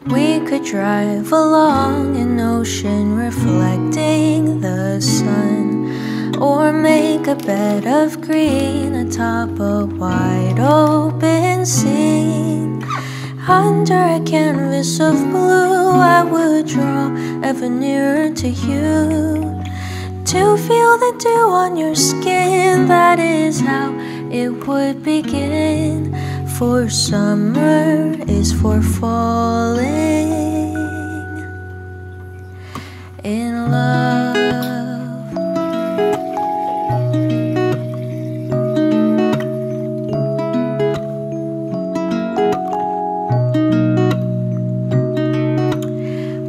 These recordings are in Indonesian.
We could drive along an ocean reflecting the sun, or make a bed of green atop a wide open sea. Under a canvas of blue, I would draw ever nearer to you, to feel the dew on your skin. That is how it would begin. For summer is for falling in love.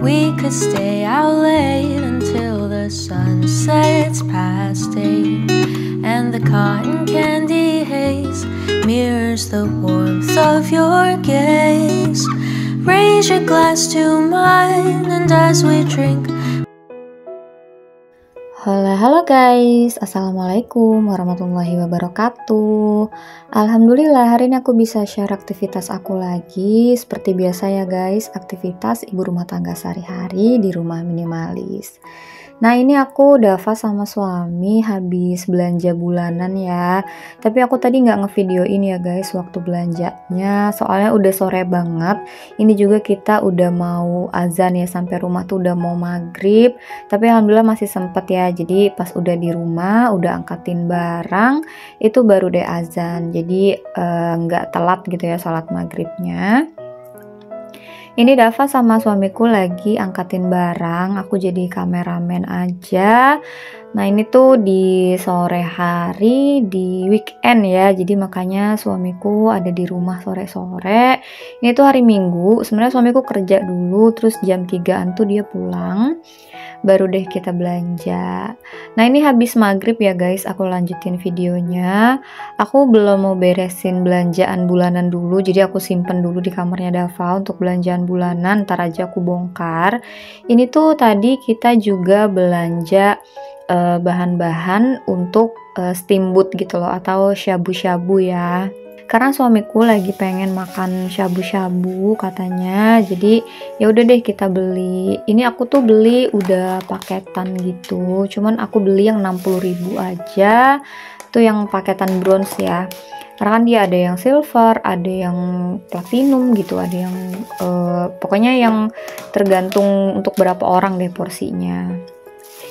We could stay out late until the sun sets past 8, and the cotton candy haze mirrors the warmth of your gaze. Raise your glass to mine, and as we drink. Halo guys, assalamualaikum warahmatullahi wabarakatuh. Alhamdulillah hari ini aku bisa share aktivitas aku lagi. Seperti biasa ya guys, aktivitas ibu rumah tangga sehari-hari di rumah minimalis. Nah ini aku Dava sama suami habis belanja bulanan ya. Tapi aku tadi nggak ngevideoin ya guys waktu belanjanya, soalnya udah sore banget. Ini juga kita udah mau azan ya, sampai rumah tuh udah mau maghrib. Tapi alhamdulillah masih sempet ya. Jadi pas udah di rumah, udah angkatin barang, itu baru deh azan. Jadi nggak telat gitu ya sholat maghribnya. Ini Dava sama suamiku lagi angkatin barang, aku jadi kameramen aja. Nah ini tuh di sore hari, di weekend ya, jadi makanya suamiku ada di rumah sore-sore. Ini tuh hari Minggu, sebenarnya suamiku kerja dulu, terus jam 3-an tuh dia pulang. Baru deh kita belanja. Nah ini habis maghrib ya guys, aku lanjutin videonya. Aku belum mau beresin belanjaan bulanan dulu, jadi aku simpen dulu di kamarnya Dava untuk belanjaan bulanan, ntar aja aku bongkar. Ini tuh tadi kita juga belanja bahan-bahan untuk steamboat gitu loh, atau shabu-shabu ya. Karena suamiku lagi pengen makan shabu-shabu katanya, jadi ya udah deh kita beli. Ini aku tuh beli udah paketan gitu, cuman aku beli yang 60.000 aja, tuh yang paketan bronze ya. Karena kan dia ada yang silver, ada yang platinum gitu, ada yang pokoknya yang tergantung untuk berapa orang deh porsinya.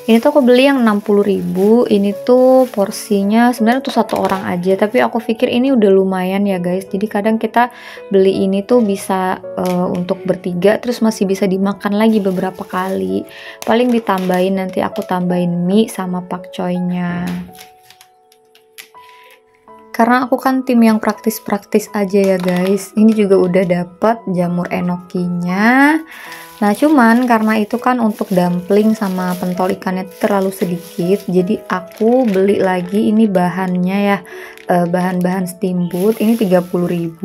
Ini tuh aku beli yang 60.000. Ini tuh porsinya sebenarnya tuh satu orang aja, tapi aku pikir ini udah lumayan ya guys. Jadi kadang kita beli ini tuh bisa untuk bertiga, terus masih bisa dimakan lagi beberapa kali. Paling ditambahin, nanti aku tambahin mie sama pakcoynya. Karena aku kan tim yang praktis-praktis aja ya guys. Ini juga udah dapet jamur enokinya. Nah cuman karena itu kan untuk dumpling sama pentol ikannya terlalu sedikit, jadi aku beli lagi ini bahannya ya, bahan-bahan steamboat ini 30.000.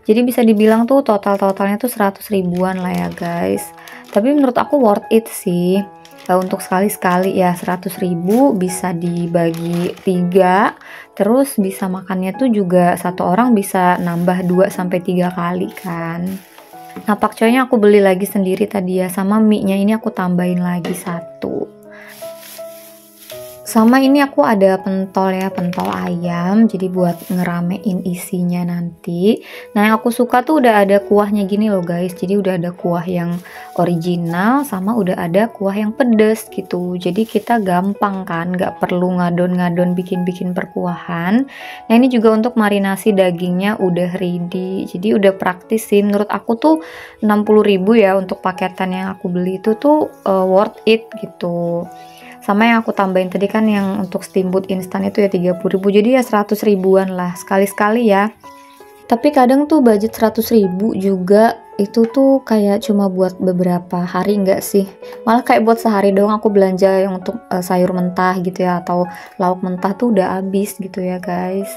Jadi bisa dibilang tuh totalnya tuh 100 ribuan lah ya guys. Tapi menurut aku worth it sih. Untuk sekali-sekali ya 100.000 bisa dibagi 3, terus bisa makannya tuh juga satu orang bisa nambah 2-3 kali kan. Nah pakcoynya aku beli lagi sendiri tadi ya, sama mie-nya ini aku tambahin lagi 1. Sama ini aku ada pentol ya, pentol ayam, jadi buat ngeramein isinya nanti. Nah yang aku suka tuh udah ada kuahnya gini loh guys, jadi udah ada kuah yang original sama udah ada kuah yang pedes gitu. Jadi kita gampang kan, nggak perlu ngadon-ngadon bikin-bikin perkuahan. Nah ini juga untuk marinasi dagingnya udah ready, jadi udah praktis sih. Menurut aku tuh 60.000 ya untuk paketan yang aku beli itu tuh worth it gitu. Sama yang aku tambahin tadi kan yang untuk steamboat instan itu ya 30.000, jadi ya 100 ribuan lah sekali-sekali ya. Tapi kadang tuh budget 100.000 juga itu tuh kayak cuma buat beberapa hari nggak sih, malah kayak buat sehari doang aku belanja yang untuk sayur mentah gitu ya, atau lauk mentah tuh udah habis gitu ya guys.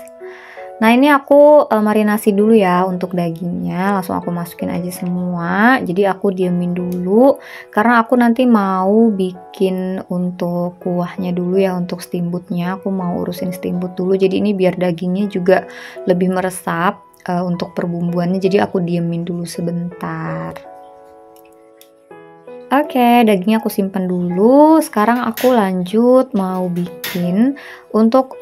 Nah ini aku marinasi dulu ya untuk dagingnya, langsung aku masukin aja semua. Jadi aku diemin dulu karena aku nanti mau bikin untuk kuahnya dulu ya, untuk steamboatnya aku mau urusin steamboat dulu. Jadi ini biar dagingnya juga lebih meresap untuk perbumbuannya, jadi aku diemin dulu sebentar. Oke, dagingnya aku simpan dulu. Sekarang aku lanjut mau bikin untuk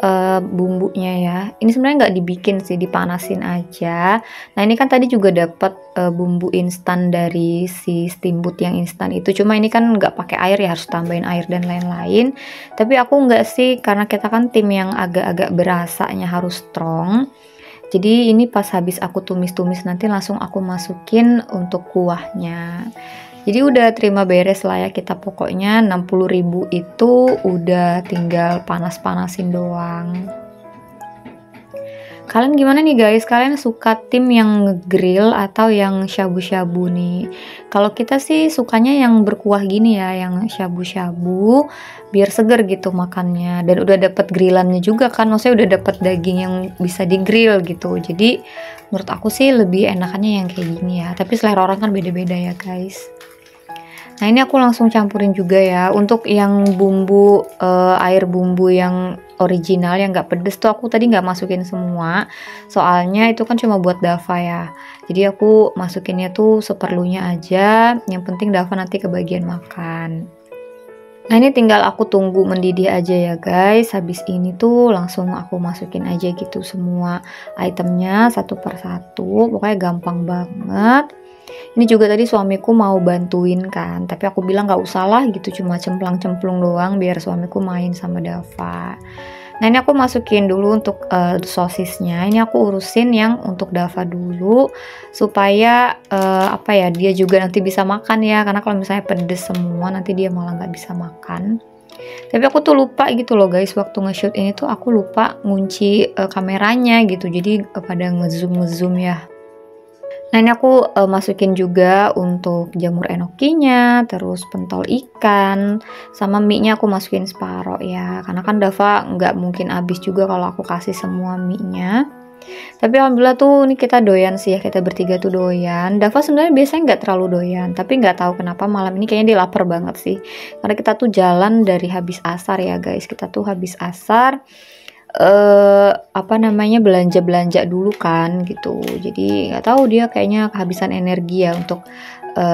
bumbunya ya. Ini sebenarnya nggak dibikin sih, dipanasin aja. Nah ini kan tadi juga dapat bumbu instan dari si steamboat yang instan itu. Cuma ini kan nggak pakai air ya, harus tambahin air dan lain-lain. Tapi aku nggak sih, karena kita kan tim yang agak-agak berasanya harus strong. Jadi ini pas habis aku tumis-tumis nanti langsung aku masukin untuk kuahnya. Jadi udah terima beres lah ya kita, pokoknya 60.000 itu udah tinggal panas-panasin doang. Kalian gimana nih guys? Kalian suka tim yang nge-grill atau yang shabu-shabu nih? Kalau kita sih sukanya yang berkuah gini ya, yang shabu-shabu biar seger gitu makannya. Dan udah dapet grillannya juga kan, maksudnya udah dapet daging yang bisa di-grill gitu. Jadi menurut aku sih lebih enakannya yang kayak gini ya. Tapi selera orang kan beda-beda ya guys. Nah ini aku langsung campurin juga ya. Untuk yang bumbu air bumbu yang original yang nggak pedes tuh aku tadi nggak masukin semua. Soalnya itu kan cuma buat Dava ya. Jadi aku masukinnya tuh seperlunya aja. Yang penting Dava nanti kebagian makan. Nah ini tinggal aku tunggu mendidih aja ya guys. Habis ini tuh langsung aku masukin aja gitu semua itemnya satu persatu. Pokoknya gampang banget. Ini juga tadi suamiku mau bantuin kan, tapi aku bilang nggak usah lah gitu, cuma cemplang-cemplung doang biar suamiku main sama Dava. Nah ini aku masukin dulu untuk sosisnya. Ini aku urusin yang untuk Dava dulu supaya apa ya, dia juga nanti bisa makan ya, karena kalau misalnya pedes semua nanti dia malah nggak bisa makan. Tapi aku tuh lupa gitu loh guys, waktu nge-shoot ini tuh aku lupa ngunci kameranya gitu, jadi pada ngezoom ya. Nah ini aku masukin juga untuk jamur enokinya, terus pentol ikan, sama mie-nya aku masukin separoh ya, karena kan Dava nggak mungkin habis juga kalau aku kasih semua mie-nya. Tapi alhamdulillah tuh ini kita doyan sih ya, kita bertiga tuh doyan. Dava sebenarnya biasanya nggak terlalu doyan, tapi nggak tahu kenapa malam ini kayaknya dia lapar banget sih, karena kita tuh jalan dari habis asar ya guys, kita tuh habis asar apa namanya, belanja dulu kan gitu. Jadi nggak tahu dia kayaknya kehabisan energi ya untuk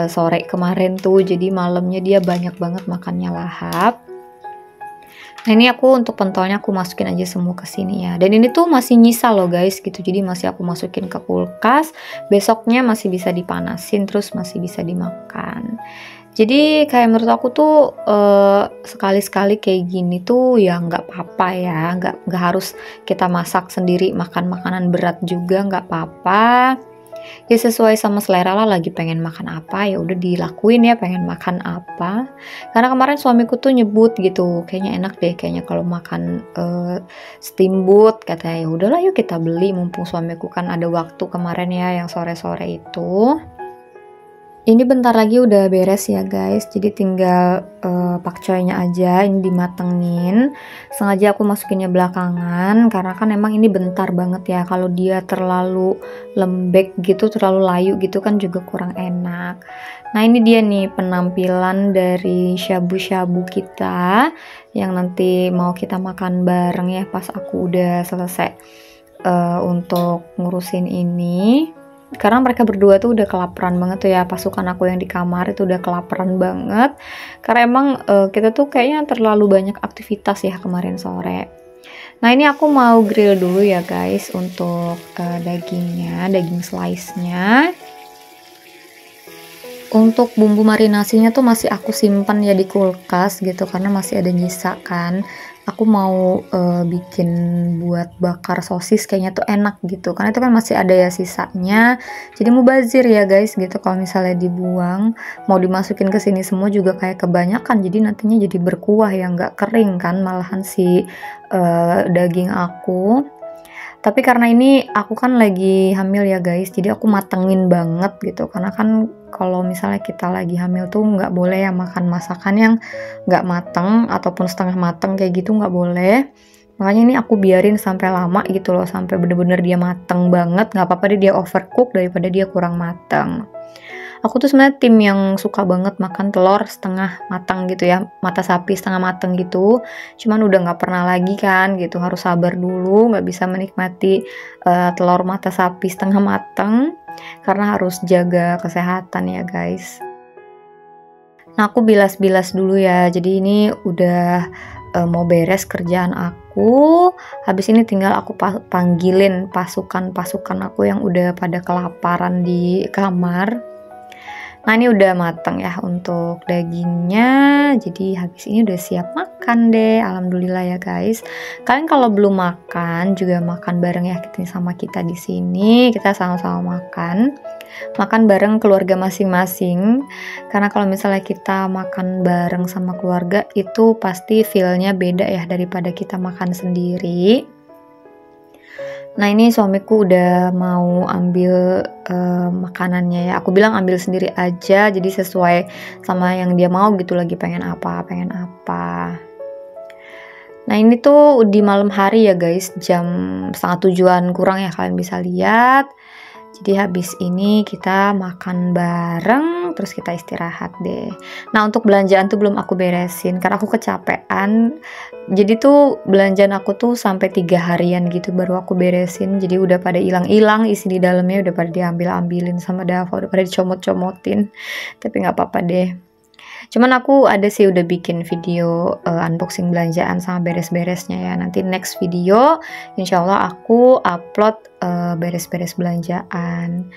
sore kemarin tuh, jadi malamnya dia banyak banget makannya lahap. Nah ini aku untuk pentolnya aku masukin aja semua ke sini ya. Dan ini tuh masih nyisa loh guys gitu. Jadi masih aku masukin ke kulkas. Besoknya masih bisa dipanasin, terus masih bisa dimakan. Jadi kayak menurut aku tuh sekali-sekali kayak gini tuh ya nggak apa-apa ya. Nggak harus kita masak sendiri, makan makanan berat juga nggak apa-apa. Ya sesuai sama selera lah, lagi pengen makan apa ya udah dilakuin ya, pengen makan apa. Karena kemarin suamiku tuh nyebut gitu, kayaknya enak deh kayaknya kalau makan steamboat, katanya ya udahlah yuk kita beli, mumpung suamiku kan ada waktu kemarin ya yang sore-sore itu. Ini bentar lagi udah beres ya guys, jadi tinggal pakcoynya aja ini dimatengin. Sengaja aku masukinnya belakangan karena kan emang ini bentar banget ya, kalau dia terlalu lembek gitu, terlalu layu gitu kan juga kurang enak. Nah ini dia nih penampilan dari shabu-shabu kita yang nanti mau kita makan bareng ya pas aku udah selesai untuk ngurusin ini. Karena mereka berdua tuh udah kelaparan banget tuh ya, pasukan aku yang di kamar itu udah kelaparan banget karena emang kita tuh kayaknya terlalu banyak aktivitas ya kemarin sore. Nah ini aku mau grill dulu ya guys untuk dagingnya, daging slice-nya. Untuk bumbu marinasinya tuh masih aku simpan ya di kulkas gitu karena masih ada nyisa kan. Aku mau bikin buat bakar sosis kayaknya tuh enak gitu karena itu kan masih ada ya sisanya, jadi mubazir ya guys gitu. Kalau misalnya dibuang mau dimasukin ke sini semua juga kayak kebanyakan, jadi nantinya jadi berkuah ya, nggak kering kan malahan si daging aku. Tapi karena ini aku kan lagi hamil ya guys, jadi aku matengin banget gitu. Karena kan kalau misalnya kita lagi hamil tuh nggak boleh ya makan masakan yang nggak mateng ataupun setengah mateng kayak gitu, nggak boleh. Makanya ini aku biarin sampai lama gitu loh, sampai bener-bener dia mateng banget. Nggak apa-apa deh dia overcook daripada dia kurang mateng. Aku tuh sebenarnya tim yang suka banget makan telur setengah matang gitu ya, mata sapi setengah matang gitu. Cuman udah nggak pernah lagi kan gitu, harus sabar dulu, nggak bisa menikmati telur mata sapi setengah matang karena harus jaga kesehatan ya guys. Nah, aku bilas-bilas dulu ya. Jadi ini udah mau beres kerjaan aku. Habis ini tinggal aku panggilin pasukan-pasukan aku yang udah pada kelaparan di kamar. Nah, ini udah mateng ya untuk dagingnya. Jadi habis ini udah siap makan deh. Alhamdulillah ya guys. Kalian kalau belum makan juga makan bareng ya sama kita di sini. Kita sama-sama makan. Makan bareng keluarga masing-masing. Karena kalau misalnya kita makan bareng sama keluarga itu pasti feel-nya beda ya daripada kita makan sendiri. Nah, ini suamiku udah mau ambil makanannya ya. Aku bilang ambil sendiri aja, jadi sesuai sama yang dia mau gitu, lagi pengen apa. Nah, ini tuh di malam hari ya guys, jam 6:30 kurang ya, kalian bisa lihat. Jadi habis ini kita makan bareng, terus kita istirahat deh. Nah, untuk belanjaan tuh belum aku beresin karena aku kecapean. Jadi tuh belanjaan aku tuh sampai 3 harian gitu baru aku beresin. Jadi udah pada hilang-hilang, isi di dalamnya udah pada diambil-ambilin sama Dava, udah pada dicomot-comotin. Tapi nggak apa-apa deh. Cuman aku ada sih udah bikin video unboxing belanjaan sama beres-beresnya ya. Nanti next video insya Allah aku upload beres-beres belanjaan.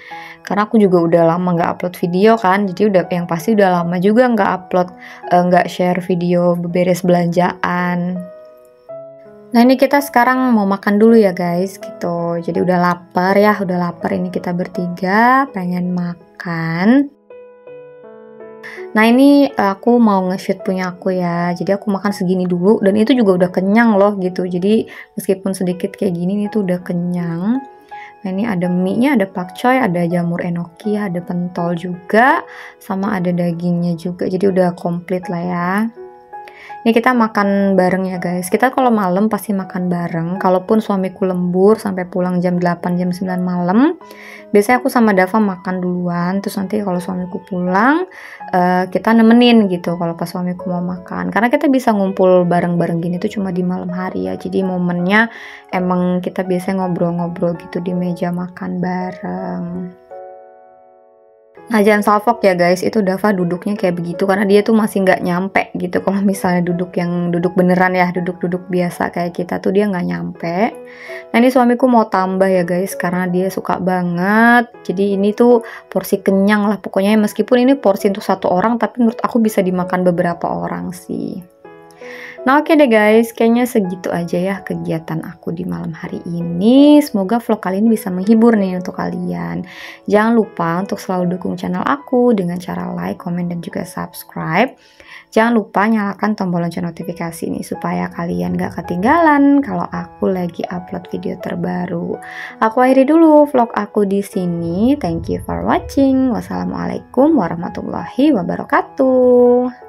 Karena aku juga udah lama nggak upload video kan. Jadi udah yang pasti udah lama juga nggak upload, nggak share video beres belanjaan. Nah, ini kita sekarang mau makan dulu ya guys gitu. Jadi udah lapar ya, ini kita bertiga pengen makan. Nah, ini aku mau nge-shoot punya aku ya. Jadi aku makan segini dulu dan itu juga udah kenyang loh gitu. Jadi meskipun sedikit kayak gini itu udah kenyang. Nah, ini ada mie-nya, ada pakcoy, ada jamur enoki, ada pentol juga, sama ada dagingnya juga. Jadi udah komplit lah ya. Ini kita makan bareng ya guys. Kita kalau malam pasti makan bareng. Kalaupun suamiku lembur sampai pulang jam 8, jam 9 malam, biasanya aku sama Dava makan duluan. Terus nanti kalau suamiku pulang, kita nemenin gitu kalau pas suamiku mau makan. Karena kita bisa ngumpul bareng-bareng gini tuh cuma di malam hari ya. Jadi momennya emang kita biasanya ngobrol-ngobrol gitu di meja makan bareng. Nah, jangan salfok ya guys, itu Dava duduknya kayak begitu karena dia tuh masih nggak nyampe gitu. Kalau misalnya duduk beneran ya, duduk biasa kayak kita tuh dia nggak nyampe. Nah, ini suamiku mau tambah ya guys karena dia suka banget. Jadi ini tuh porsi kenyang lah pokoknya, meskipun ini porsi untuk satu orang tapi menurut aku bisa dimakan beberapa orang sih. Nah, oke deh guys, kayaknya segitu aja ya kegiatan aku di malam hari ini. Semoga vlog kali ini bisa menghibur nih untuk kalian. Jangan lupa untuk selalu dukung channel aku dengan cara like, komen, dan juga subscribe. Jangan lupa nyalakan tombol lonceng notifikasi ini supaya kalian gak ketinggalan kalau aku lagi upload video terbaru. Aku akhiri dulu vlog aku di sini. Thank you for watching. Wassalamualaikum warahmatullahi wabarakatuh.